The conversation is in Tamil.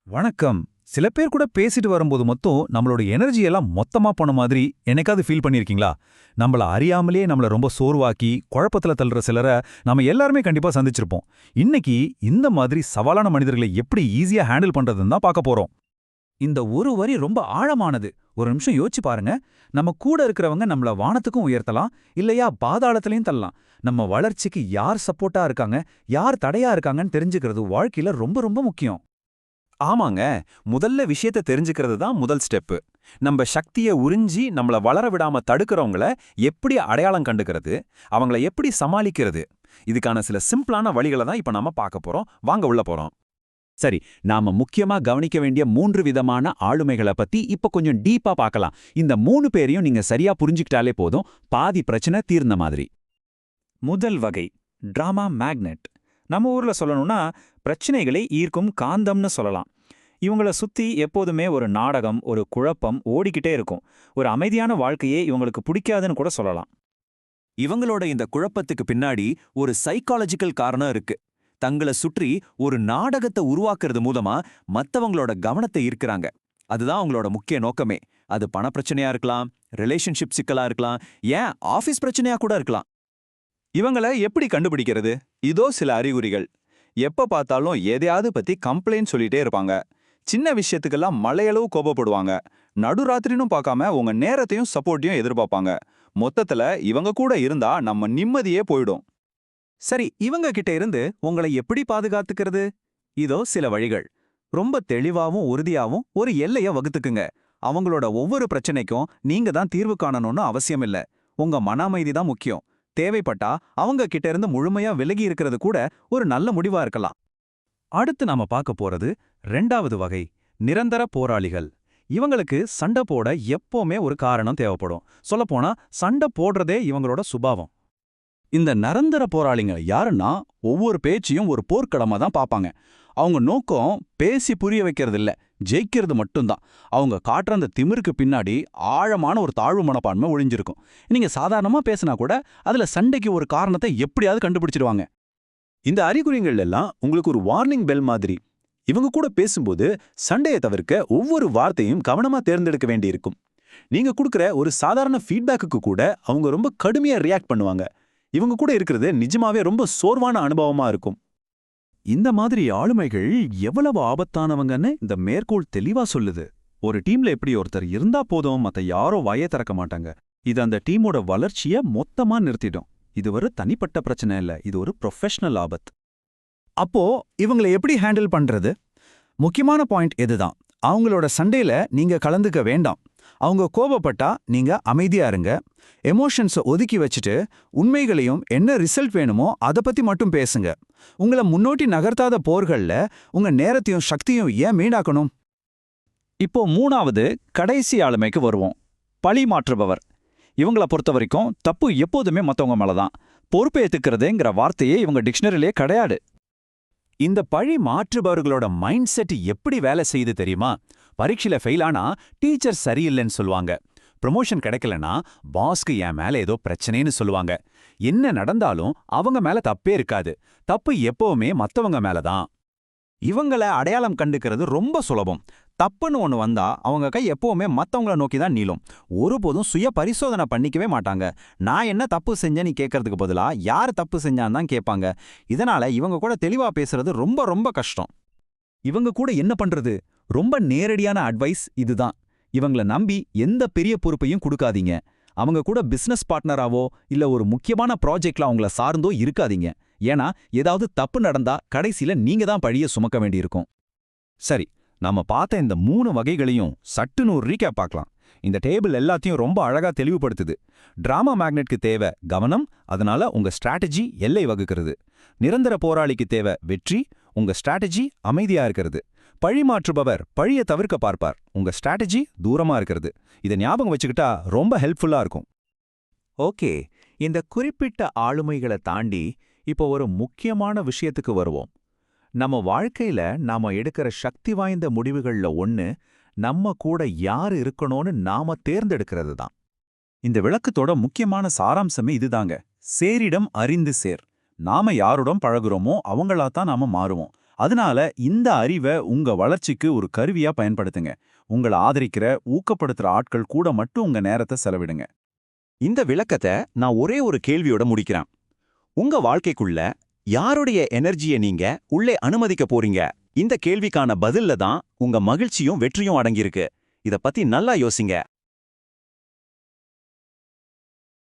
வணக்கம். சில பேர் கூட பேசிட்டு வரும்போது மொத்தம் நம்மளோட எனர்ஜி எல்லாம் மொத்தமா போன மாதிரி என்னைக்காவது ஃபீல் பண்ணியிருக்கீங்களா? நம்மள அறியாமலே நம்மள ரொம்ப சோர்வாக்கி குழப்பத்துல தள்ளுற சிலரை நம்ம எல்லாருமே கண்டிப்பா சந்திச்சிருப்போம். இன்னைக்கு இந்த மாதிரி சவாலான மனிதர்களை எப்படி ஈஸியா ஹேண்டில் பண்றதுன்னு தான் பார்க்க போறோம். இந்த ஒரு வரி ரொம்ப ஆழமானது. ஒரு நிமிஷம் யோசிச்சு பாருங்க. நம்ம கூட இருக்கிறவங்க நம்மள வானத்துக்கும் உயர்த்தலாம், இல்லையா பாதாளத்திலையும் தள்ளலாம். நம்ம வளர்ச்சிக்கு யார் சப்போர்ட்டா இருக்காங்க, யார் தடையா இருக்காங்கன்னு தெரிஞ்சுக்கிறது வாழ்க்கையில ரொம்ப ரொம்ப முக்கியம். ஆமாங்க. முதல்ல விஷயத்த தெரிஞ்சுக்கிறது தான் முதல் ஸ்டெப்பு. நம்ம சக்திய உறிஞ்சி நம்மள வளர விடாம தடுக்கிறவங்கள எப்படி அடையாளம் கண்டுக்கிறது, அவங்கள எப்படி சமாளிக்கிறது, இதுக்கான சில சிம்பிளான வழிகளை தான் இப்ப நாம பார்க்க போறோம். வாங்க உள்ள போறோம். சரி, நாம முக்கியமா கவனிக்க வேண்டிய 3 விதமான ஆளுமைகளை பத்தி இப்ப கொஞ்சம் டீப்பா பார்க்கலாம். இந்த 3 பேரையும் நீங்க சரியா புரிஞ்சுக்கிட்டாலே போதும், பாதி பிரச்சனை தீர்ந்த மாதிரி. முதல் வகை டிராமா மேக்னெட். நம்ம ஊர்ல சொல்லணும்னா பிரச்சனைகளை ஈர்க்கும் காந்தம்னு சொல்லலாம். இவங்கள சுத்தி எப்போதுமே ஒரு நாடகம், ஒரு குழப்பம் ஓடிக்கிட்டே இருக்கும். ஒரு அமைதியான வாழ்க்கையே இவங்களுக்கு பிடிக்காதுன்னு கூட சொல்லலாம். இவங்களோட இந்த குழப்பத்துக்கு பின்னாடி ஒரு சைக்காலஜிக்கல் காரணம் இருக்கு. தங்கள சுற்றி ஒரு நாடகத்தை உருவாக்குறது மூலமா மத்தவங்களோட கவனத்தை ஈர்க்கறாங்க. அதுதான் அவங்களோட முக்கிய நோக்கமே. அது பணப்பிரச்சனையா இருக்கலாம், ரிலேஷன்ஷிப் சிக்கலா இருக்கலாம், ஏன் ஆபீஸ் பிரச்சனையா கூட இருக்கலாம். இவங்கள எப்படி கண்டுபிடிக்கிறது? இதோ சில அறிகுறிகள். எப்ப பார்த்தாலும் எதையாவது பத்தி கம்ப்ளைண்ட் சொல்லிட்டே இருப்பாங்க. சின்ன விஷயத்துக்கெல்லாம் மலையளவு கோபப்படுவாங்க. நடுராத்திரினும் பார்க்காம உங்க நேரத்தையும் சப்போர்ட்டையும் எதிர்பார்ப்பாங்க. மொத்தத்துல இவங்க கூட இருந்தா நம்ம நிம்மதியே போயிடும். சரி, இவங்க கிட்ட இருந்து உங்களை எப்படி பாதுகாத்துக்கிறது? இதோ சில வழிகள். ரொம்ப தெளிவாவும் உறுதியாவும் ஒரு எல்லைய வகுத்துக்குங்க. அவங்களோட ஒவ்வொரு பிரச்சனைக்கும் நீங்க தான் தீர்வு காணணும்னு அவசியம் இல்ல. உங்க மன அமைதி தான் முக்கியம். தேவைப்பட்டா அவங்க கிட்ட இருந்து முழுமையா விலகி இருக்கிறது கூட ஒரு நல்ல முடிவா இருக்கலாம். அடுத்து நாம பார்க்க போறது 2வது வகை, நிரந்தர போராளிகள். இவங்களுக்கு சண்டை போட எப்பவுமே ஒரு காரணம் தேவைப்படும். சொல்லப்போனா சண்டை போடுறதே இவங்களோட சுபாவம். இந்த நிரந்தர போராளிங்க யாருன்னா, ஒவ்வொரு பேச்சையும் ஒரு போர்க்களமா தான் பார்ப்பாங்க. அவங்க நோக்கம் பேசி புரிய வைக்கிறது இல்ல, ஜெயிக்கிறது மட்டும்தான். அவங்க காட்டுற அந்த திமிருக்கு பின்னாடி ஆழமான ஒரு தாழ்வு மனப்பான்மை ஒளிஞ்சிருக்கும். நீங்க சாதாரணமா பேசினா கூட அதுல சண்டைக்கு ஒரு காரணத்தை எப்படியாவது கண்டுபிடிச்சிடுவாங்க. இந்த அறிகுறிகள் எல்லாம் உங்களுக்கு ஒரு வார்னிங் பெல் மாதிரி. இவங்க கூட பேசும்போது சண்டையை தவிர்க்க ஒவ்வொரு வார்த்தையும் கவனமா தேர்ந்தெடுக்க வேண்டியிருக்கும். நீங்க கொடுக்குற ஒரு சாதாரண ஃபீட்பேக்குக்கு கூட அவங்க ரொம்ப கடுமையா ரியாக்ட் பண்ணுவாங்க. இவங்க கூட இருக்கிறது நிஜமாவே ரொம்ப சோர்வான அனுபவமா இருக்கும். இந்த மாதிரி ஆளுமைகள் எவ்வளவு ஆபத்தானவங்கன்னு இந்த மேற்கோள் தெளிவா சொல்லுது. ஒரு டீம்ல எப்படி ஒருத்தர் இருந்தா போதும், மத்த யாரோ வாயே திறக்க மாட்டாங்க. இது அந்த டீமோட வளர்ச்சிய மொத்தமா நிறுத்திடும். இது ஒரு தனிப்பட்ட பிரச்சனை இல்ல, இது ஒரு ப்ரொஃபஷனல் ஆபத். அப்போ இவங்களை எப்படி ஹேண்டில் பண்றது? முக்கியமான பாயிண்ட் இதுதான். அவங்களோட சண்டையில நீங்க கலந்துக்க வேண்டாம். அவங்க கோபப்பட்டா நீங்க அமைதியா இருங்க. எமோஷன்ஸை ஒதுக்கி வச்சுட்டு உண்மைகளையும் என்ன ரிசல்ட் வேணுமோ அதை பத்தி மட்டும் பேசுங்க. உங்களை முன்னோட்டி நகர்த்தாத போர்கள்ல உங்க நேரத்தையும் சக்தியும் ஏன் மீண்டாக்கணும்? இப்போ 3வது கடைசி ஆளுமைக்கு வருவோம், பழி மாற்றுபவர். இவங்கள பொறுத்த வரைக்கும் தப்பு எப்போதுமே மத்தவங்க மேலதான். பொறுப்பேத்துக்கிறதுங்கிற வார்த்தையே இவங்க டிக்ஷனரிலே கிடையாது. இந்த பழி மாற்றுபவர்களோட மைண்ட் செட் எப்படி வேலை செய்யுது தெரியுமா? பரீட்சையில ஃபெயில் ஆனா டீச்சர் சரியில்லைன்னு சொல்லுவாங்க. ப்ரமோஷன் கிடைக்கலனா பாஸ்க்கு என் மேல ஏதோ பிரச்சனைன்னு சொல்லுவாங்க. என்ன நடந்தாலும் அவங்க மேல தப்பே இருக்காது. தப்பு எப்பவுமே மத்தவங்க மேல தான். இவங்கள அடையாளம் கண்டுக்கிறது ரொம்ப சுலபம். தப்புன்னு ஒண்ணு வந்தா அவங்க கை எப்பவுமே மத்தவங்கள நோக்கி தான் நீளும். ஒருபோதும் சுய பரிசோதனை பண்ணிக்கவே மாட்டாங்க. நான் என்ன தப்பு செஞ்சேன்னு கேட்கறதுக்கு பதிலா யார் தப்பு செஞ்சான்னு தான் கேட்பாங்க. இதனால இவங்க கூட தெளிவா பேசுறது ரொம்ப ரொம்ப கஷ்டம். இவங்க கூட என்ன பண்றது? ரொம்ப நேரடியான அட்வைஸ் இதுதான். இவங்கள நம்பி எந்த பெரிய பொறுப்பையும் கொடுக்காதீங்க. அவங்க கூட பிசினஸ் பார்ட்னராவோ இல்ல ஒரு முக்கியமான ப்ராஜெக்ட்ல அவங்கள சார்ந்தோ இருக்காதீங்க. ஏன்னா ஏதாவது தப்பு நடந்தா கடைசியில நீங்க தான் பழிய சுமக்க வேண்டியிருக்கும். சரி, நாம பார்த்த இந்த 3 வகைகளையும் சட்டுன்னு ஒரு ரீகேப் பார்க்கலாம். இந்த டேபிள் எல்லாத்தையும் ரொம்ப அழகா தெளிவுபடுத்துது. டிராமா மேக்னெட்க்கு தேவை கவனம், அதனால உங்க ஸ்ட்ராட்டஜி எல்லை வகுக்கிறது. நிரந்தர போராளிக்கு தேவை வெற்றி, உங்க ஸ்ட்ராட்டஜி அமைதியா இருக்கிறது. பழி மாற்றுபவர் பழிய தவிர்க்க பார்ப்பார், உங்க ஸ்ட்ராட்டஜி தூரமா இருக்கிறது. இதை ஞாபகம் வச்சுக்கிட்டா ரொம்ப ஹெல்ப்ஃபுல்லா இருக்கும். ஓகே, இந்த குறிப்பிட்ட ஆளுமைகளை தாண்டி இப்போ ஒரு முக்கியமான விஷயத்துக்கு வருவோம். நம்ம வாழ்க்கையில நாம எடுக்கிற சக்தி வாய்ந்த முடிவுகள்ல ஒண்ணு, நம்ம கூட யார் இருக்கணும்னு நாம தேர்ந்தெடுக்கிறது தான். இந்த விளக்கத்தோட முக்கியமான சாராம்சமே இதுதாங்க. சேரிடம் அறிந்து சேர். நாம யாருடன் பழகுறோமோ அவங்களாத்தான் நாம மாறுவோம். அதனால இந்த அறிவை உங்க வளர்ச்சிக்கு ஒரு கருவியா பயன்படுத்துங்க. உங்களை ஆதரிக்கிற, ஊக்கப்படுத்துற ஆட்கள் கூட மட்டும் உங்க நேரத்தை செலவிடுங்க. இந்த விளக்கத்தை நான் ஒரே ஒரு கேள்வியோட முடிக்கிறேன். உங்க வாழ்க்கைக்குள்ள யாருடைய எனர்ஜியை நீங்க உள்ளே அனுமதிக்க போறீங்க? இந்த கேள்விக்கான பதில்ல தான் உங்க மகிழ்ச்சியும் வெற்றியும் அடங்கியிருக்கு. இத பத்தி நல்லா யோசிங்க.